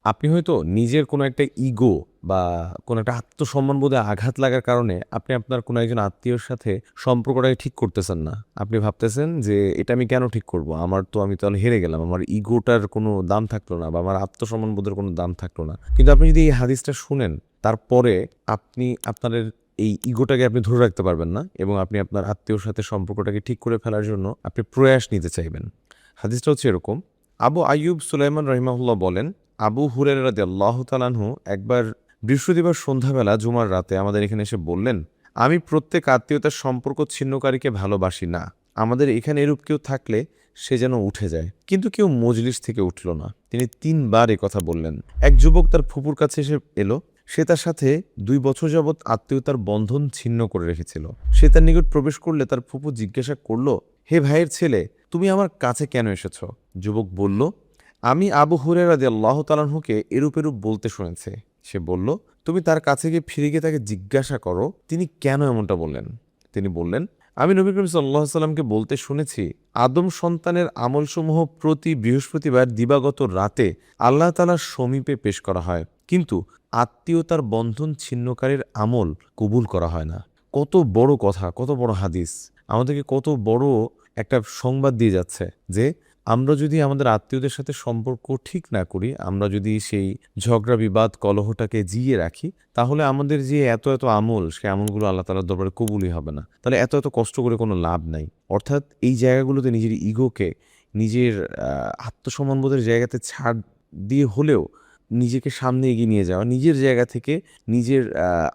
আপনি হয়তো নিজের কোনো একটা ইগো বা কোনো একটা আত্মসম্মানবোধে আঘাত লাগার কারণে আপনি আপনার কোনো একজন আত্মীয়র সাথে সম্পর্কটাকে ঠিক করতেছেন না। আপনি ভাবতেছেন যে এটা আমি কেন ঠিক করব? আমি তাহলে হেরে গেলাম। আমার ইগোটার কোনো দাম থাকলো না বা আমার আত্মসম্মানবোধের কোনো দাম থাকলো না। কিন্তু আপনি যদি এই হাদিসটা শুনেন, তারপরে আপনি আপনার এই ইগোটাকে আপনি ধরে রাখতে পারবেন না এবং আপনি আপনার আত্মীয়র সাথে সম্পর্কটাকে ঠিক করে ফেলার জন্য আপনি প্রয়াস নিতে চাইবেন। হাদিসটা হচ্ছে এরকম: আবু আইয়ুব সুলাইমান রহিমাহুল্লাহ বলেন, আবু হুরায়রা রাদিয়াল্লাহু তাআলা আনহু একবার বৃহস্পতিবার সন্ধ্যাবেলা জুমার রাতে আমাদের এখানে এসে বললেন, আমি প্রত্যেক আত্মীয়তার সম্পর্ক ছিন্নকারীকে ভালোবাসি না। আমাদের এখানে এরূপ কেউ থাকলে সে যেন উঠে যায়। কিন্তু কেউ মজলিস থেকে উঠল না। তিনি ৩ বার কথা বললেন। এক যুবক তার ফুপুর কাছে এসে এলো। সে তার সাথে ২ বছর যাবৎ আত্মীয়তার বন্ধন ছিন্ন করে রেখেছিল। সে তার নিকট প্রবেশ করলে তার ফুপু জিজ্ঞাসা করল, হে ভাইয়ের ছেলে, তুমি আমার কাছে কেন এসেছ? যুবক বলল, আমি আবু হুরায়রা রাদিয়াল্লাহু তাআলা আনহুকে এরূপ এরূপ বলতে শুনেছি। সে বলল, তুমি তার কাছে গিয়ে ফিরে গিয়ে তাকে জিজ্ঞাসা করো তিনি কেন এমনটা বললেন। তিনি বললেন, আমি নবী করিম সাল্লাল্লাহু আলাইহি সাল্লামকে বলতে শুনেছি, আদম সন্তানের আমলসমূহ প্রতি বৃহস্পতিবার দিবাগত রাতে আল্লাহ তাআলার সমীপে পেশ করা হয়, কিন্তু আত্মীয়তার বন্ধন ছিন্নকারীর আমল কবুল করা হয় না। কত বড় কথা, কত বড় হাদিস! আমাদেরকে কত বড় একটা সংবাদ দিয়ে যাচ্ছে যে আমরা যদি আমাদের আত্মীয়দের সাথে সম্পর্ক ঠিক না করি, আমরা যদি সেই ঝগড়া বিবাদ কলহটাকে জিইয়ে রাখি, তাহলে আমাদের যে এত এত আমল, সে আমলগুলো আল্লাহ তাআলার দরবারে কবুলই হবে না। তাহলে এত এত কষ্ট করে কোনো লাভ নাই। অর্থাৎ এই জায়গাগুলোতে নিজের ইগোকে, নিজের আত্মসম্মানবোধের জায়গাতে ছাড় দিয়ে হলেও নিজেকে সামনে এগিয়ে নিয়ে যাওয়া, নিজের জায়গা থেকে নিজের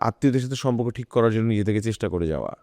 আত্মীয়দের সাথে সম্পর্ক ঠিক করার জন্য নিজে থেকে চেষ্টা করে যাওয়া।